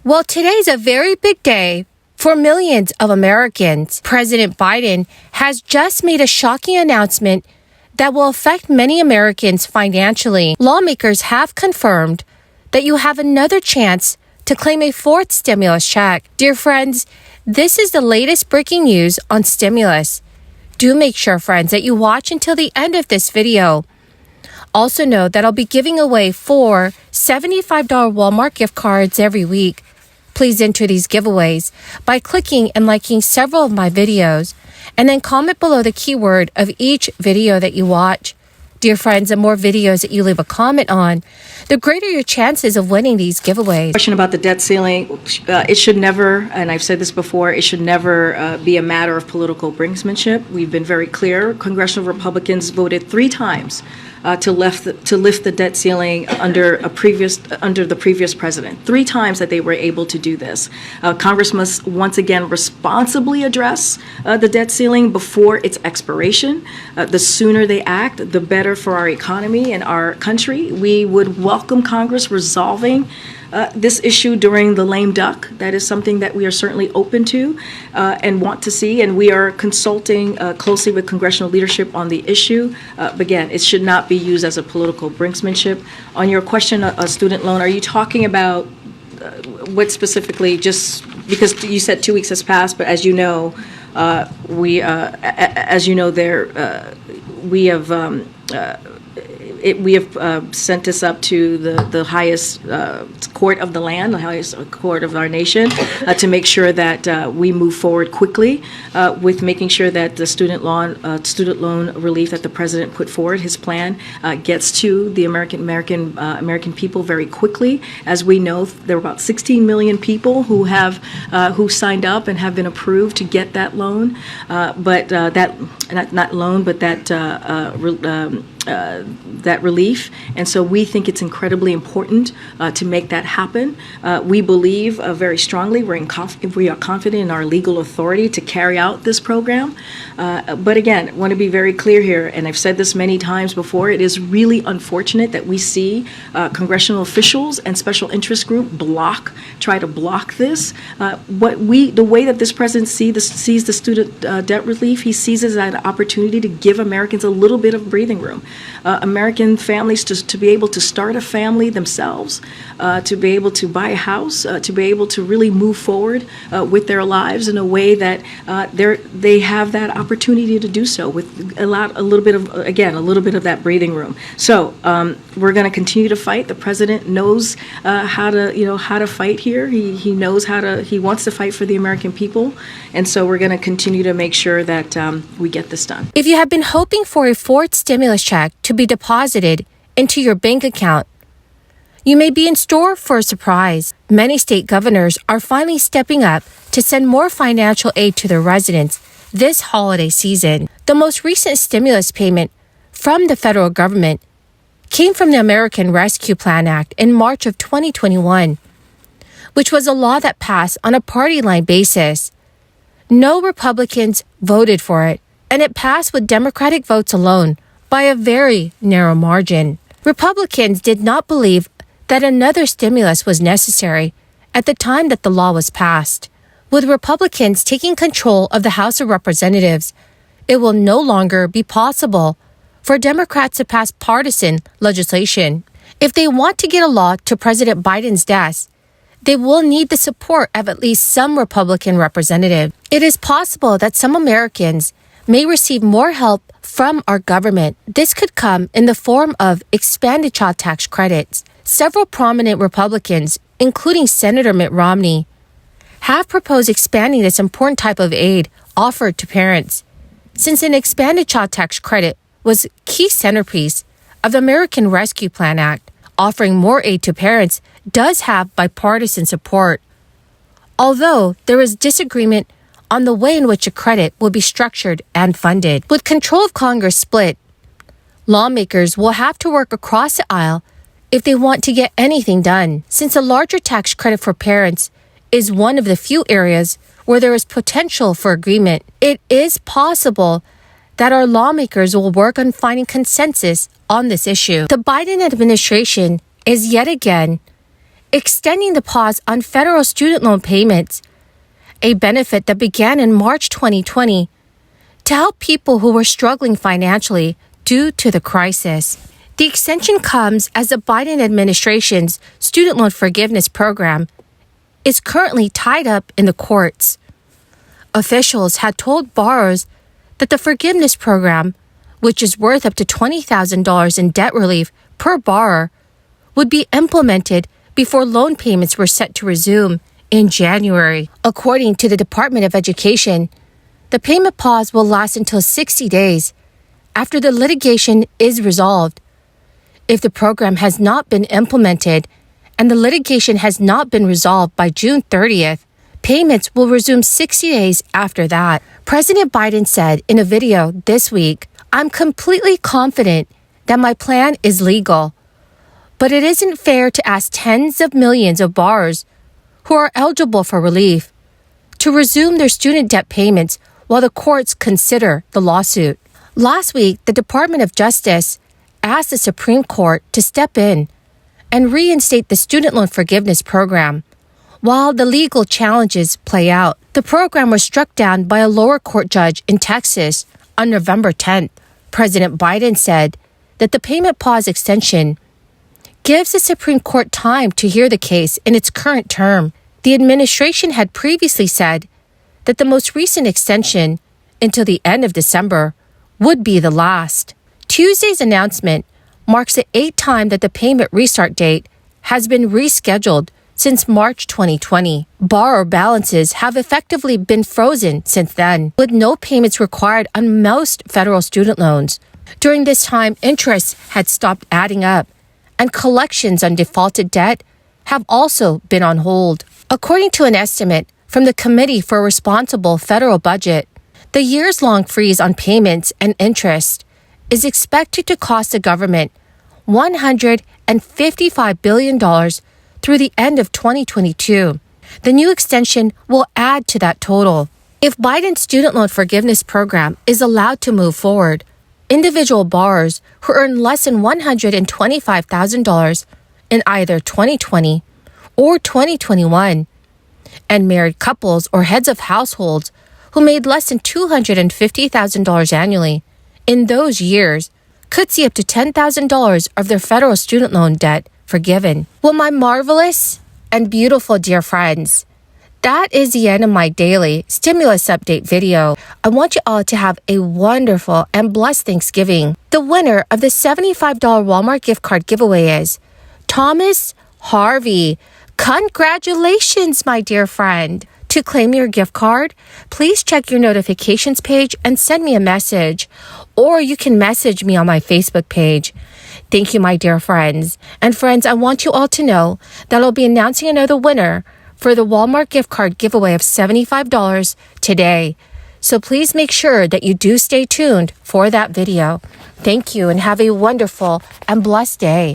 Well, today's a very big day for millions of Americans. President Biden has just made a shocking announcement that will affect many Americans financially. Lawmakers have confirmed that you have another chance to claim a fourth stimulus check. Dear friends, this is the latest breaking news on stimulus. Do make sure, friends, that you watch until the end of this video. Also know that I'll be giving away 4 $75 Walmart gift cards every week. Please enter these giveaways by clicking and liking several of my videos, and then comment below the keyword of each video that you watch. Dear friends, the more videos that you leave a comment on, the greater your chances of winning these giveaways. Question about the debt ceiling. It should never, and I've said this before, it should never be a matter of political brinksmanship. We've been very clear. Congressional Republicans voted 3 times to lift the debt ceiling under the previous president. 3 times that they were able to do this. Congress must once again responsibly address the debt ceiling before its expiration. The sooner they act, the better for our economy and our country. We would welcome Congress resolving this issue during the lame duck. That is something that we are certainly open to and want to see, and we are consulting closely with congressional leadership on the issue. But again, it should not be used as a political brinksmanship. On your question, a student loan, are you talking about what specifically, just because you said 2 weeks has passed, but as you know, we have sent this up to the highest court of the land, the highest court of our nation, to make sure that we move forward quickly with making sure that the student loan relief that the president put forward, his plan, gets to the American people very quickly. As we know, there are about 16 million people who signed up and have been approved to get that loan, that relief, and so we think it's incredibly important to make that happen. We believe very strongly, we are confident in our legal authority to carry out this program. But again, I want to be very clear here, and I've said this many times before, it is really unfortunate that we see congressional officials and special interest group try to block this. The way that this president sees the student debt relief, he sees it as an opportunity to give Americans a little bit of breathing room. American families to be able to start a family themselves, to be able to buy a house, to be able to really move forward with their lives in a way that they have that opportunity to do so with a little bit of that breathing room. So we're going to continue to fight. The president knows how to fight here. He knows he wants to fight for the American people, and so we're going to continue to make sure that we get this done. If you have been hoping for a fourth stimulus check to be deposited into your bank account, you may be in store for a surprise. Many state governors are finally stepping up to send more financial aid to their residents this holiday season. The most recent stimulus payment from the federal government came from the American Rescue Plan Act in March of 2021, which was a law that passed on a party line basis. No Republicans voted for it, and it passed with Democratic votes alone by a very narrow margin. Republicans did not believe that another stimulus was necessary at the time that the law was passed. With Republicans taking control of the House of Representatives, it will no longer be possible for Democrats to pass partisan legislation. If they want to get a law to President Biden's desk, they will need the support of at least some Republican representative. It is possible that some Americans may receive more help from our government. This could come in the form of expanded child tax credits. Several prominent Republicans, including Senator Mitt Romney, have proposed expanding this important type of aid offered to parents, since an expanded child tax credit was a key centerpiece of the American Rescue Plan Act. Offering more aid to parents does have bipartisan support, although there is disagreement on the way in which a credit will be structured and funded. With control of Congress split, lawmakers will have to work across the aisle if they want to get anything done. Since a larger tax credit for parents is one of the few areas where there is potential for agreement, it is possible that our lawmakers will work on finding consensus on this issue. The Biden administration is yet again extending the pause on federal student loan payments, a benefit that began in March 2020 to help people who were struggling financially due to the crisis. The extension comes as the Biden administration's student loan forgiveness program is currently tied up in the courts. Officials had told borrowers that the forgiveness program, which is worth up to $20,000 in debt relief per borrower, would be implemented before loan payments were set to resume in January. According to the Department of Education, the payment pause will last until 60 days after the litigation is resolved. If the program has not been implemented and the litigation has not been resolved by June 30th, payments will resume 60 days after that. President Biden said in a video this week, "I'm completely confident that my plan is legal, but it isn't fair to ask tens of millions of borrowers who are eligible for relief to resume their student debt payments while the courts consider the lawsuit." Last week, the Department of Justice asked the Supreme Court to step in and reinstate the student loan forgiveness program while the legal challenges play out. The program was struck down by a lower court judge in Texas on November 10th. President Biden said that the payment pause extension gives the Supreme Court time to hear the case in its current term. The administration had previously said that the most recent extension until the end of December would be the last. Tuesday's announcement marks the 8th time that the payment restart date has been rescheduled since March 2020. Borrower balances have effectively been frozen since then, with no payments required on most federal student loans. During this time, interest had stopped adding up, and collections on defaulted debt have also been on hold. According to an estimate from the Committee for a Responsible Federal Budget, the years-long freeze on payments and interest is expected to cost the government $155 billion through the end of 2022. The new extension will add to that total. If Biden's student loan forgiveness program is allowed to move forward, individual borrowers who earn less than $125,000 in either 2020 or 2021, and married couples or heads of households who made less than $250,000 annually in those years could see up to $10,000 of their federal student loan debt forgiven. Well, my marvelous and beautiful dear friends, that is the end of my daily stimulus update video. I want you all to have a wonderful and blessed Thanksgiving. The winner of the $75 Walmart gift card giveaway is Thomas Harvey. Congratulations, my dear friend. To claim your gift card, please check your notifications page and send me a message, or you can message me on my Facebook page. Thank you, my dear friends. And friends, I want you all to know that I'll be announcing another winner for the Walmart gift card giveaway of $75 today. So please make sure that you do stay tuned for that video. Thank you and have a wonderful and blessed day.